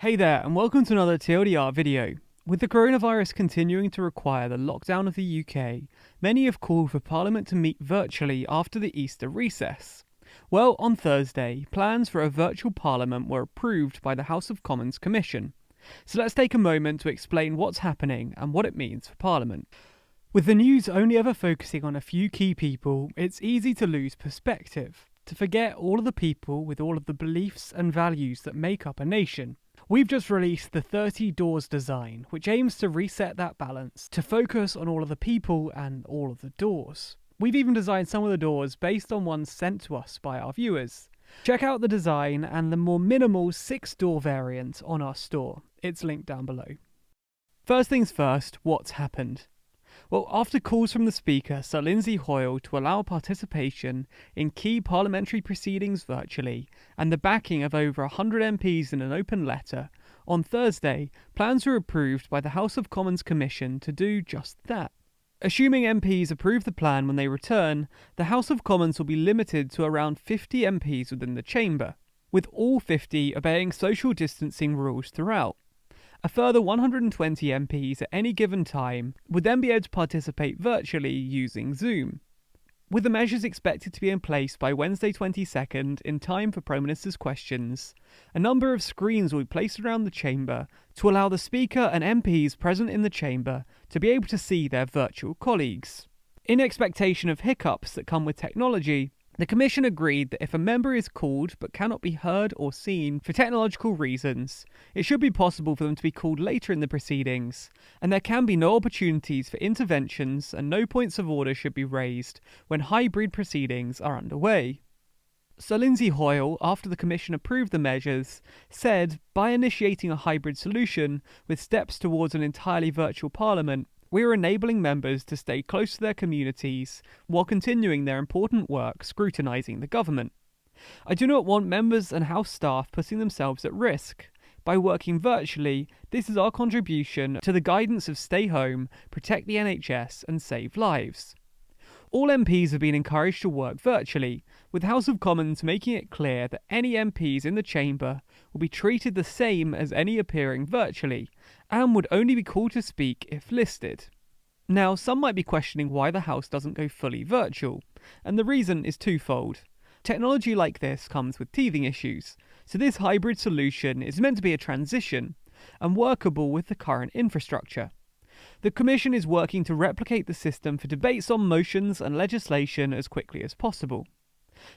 Hey there, and welcome to another TLDR video. With the coronavirus continuing to require the lockdown of the UK, many have called for Parliament to meet virtually after the Easter recess. Well, on Thursday, plans for a virtual Parliament were approved by the House of Commons Commission. So let's take a moment to explain what's happening and what it means for Parliament. With the news only ever focusing on a few key people, it's easy to lose perspective, to forget all of the people with all of the beliefs and values that make up a nation. We've just released the 30 Doors design, which aims to reset that balance, to focus on all of the people and all of the doors. We've even designed some of the doors based on ones sent to us by our viewers. Check out the design and the more minimal 6-door variant on our store. It's linked down below. First things first, what's happened? Well, after calls from the Speaker, Sir Lindsay Hoyle, to allow participation in key parliamentary proceedings virtually, and the backing of over 100 MPs in an open letter, on Thursday, plans were approved by the House of Commons Commission to do just that. Assuming MPs approve the plan when they return, the House of Commons will be limited to around 50 MPs within the chamber, with all 50 obeying social distancing rules throughout. A further 120 MPs at any given time would then be able to participate virtually using Zoom. With the measures expected to be in place by Wednesday 22nd in time for Prime Minister's questions, a number of screens will be placed around the chamber to allow the Speaker and MPs present in the chamber to be able to see their virtual colleagues. In expectation of hiccups that come with technology, the Commission agreed that if a member is called but cannot be heard or seen for technological reasons, it should be possible for them to be called later in the proceedings, and there can be no opportunities for interventions and no points of order should be raised when hybrid proceedings are underway. Sir Lindsay Hoyle, after the Commission approved the measures, said, by initiating a hybrid solution with steps towards an entirely virtual Parliament, we are enabling members to stay close to their communities while continuing their important work scrutinising the government. I do not want members and House staff putting themselves at risk. By working virtually, this is our contribution to the guidance of stay home, protect the NHS and save lives. All MPs have been encouraged to work virtually, with House of Commons making it clear that any MPs in the chamber will be treated the same as any appearing virtually, and would only be called to speak if listed. Now, some might be questioning why the House doesn't go fully virtual, and the reason is twofold. Technology like this comes with teething issues, so this hybrid solution is meant to be a transition, and workable with the current infrastructure. The Commission is working to replicate the system for debates on motions and legislation as quickly as possible.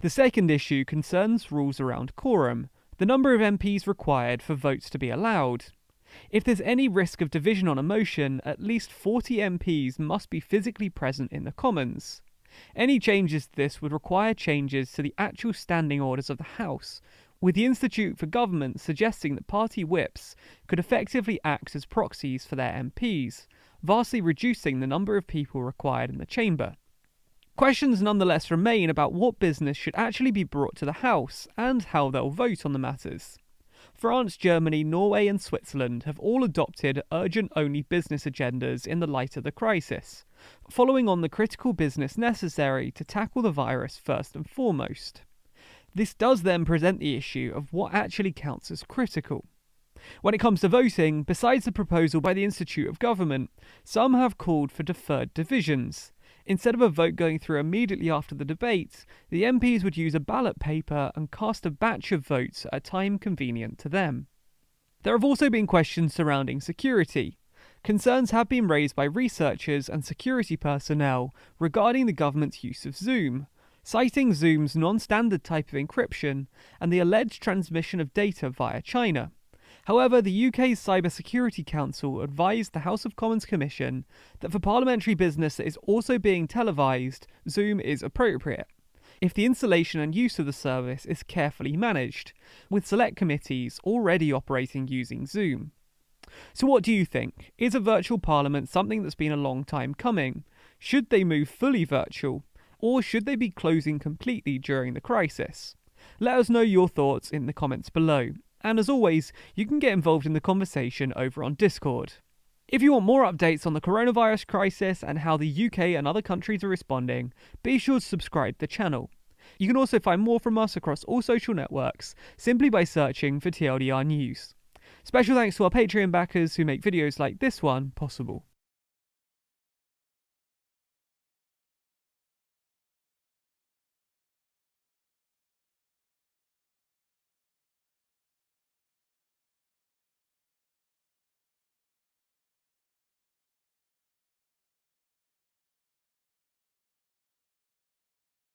The second issue concerns rules around quorum, the number of MPs required for votes to be allowed. If there's any risk of division on a motion, at least 40 MPs must be physically present in the Commons. Any changes to this would require changes to the actual standing orders of the House, with the Institute for Government suggesting that party whips could effectively act as proxies for their MPs, vastly reducing the number of people required in the chamber. Questions nonetheless remain about what business should actually be brought to the House and how they'll vote on the matters. France, Germany, Norway and Switzerland have all adopted urgent-only business agendas in the light of the crisis, following on the critical business necessary to tackle the virus first and foremost. This does then present the issue of what actually counts as critical. When it comes to voting, besides the proposal by the Institute of Government, some have called for deferred divisions. Instead of a vote going through immediately after the debate, the MPs would use a ballot paper and cast a batch of votes at a time convenient to them. There have also been questions surrounding security. Concerns have been raised by researchers and security personnel regarding the government's use of Zoom, citing Zoom's non-standard type of encryption and the alleged transmission of data via China. However, the UK's Cybersecurity Council advised the House of Commons Commission that for parliamentary business that is also being televised, Zoom is appropriate, if the installation and use of the service is carefully managed, with select committees already operating using Zoom. So what do you think? Is a virtual parliament something that's been a long time coming? Should they move fully virtual? Or should they be closing completely during the crisis? Let us know your thoughts in the comments below. And as always, you can get involved in the conversation over on Discord. If you want more updates on the coronavirus crisis and how the UK and other countries are responding, be sure to subscribe to the channel. You can also find more from us across all social networks simply by searching for TLDR News. Special thanks to our Patreon backers who make videos like this one possible.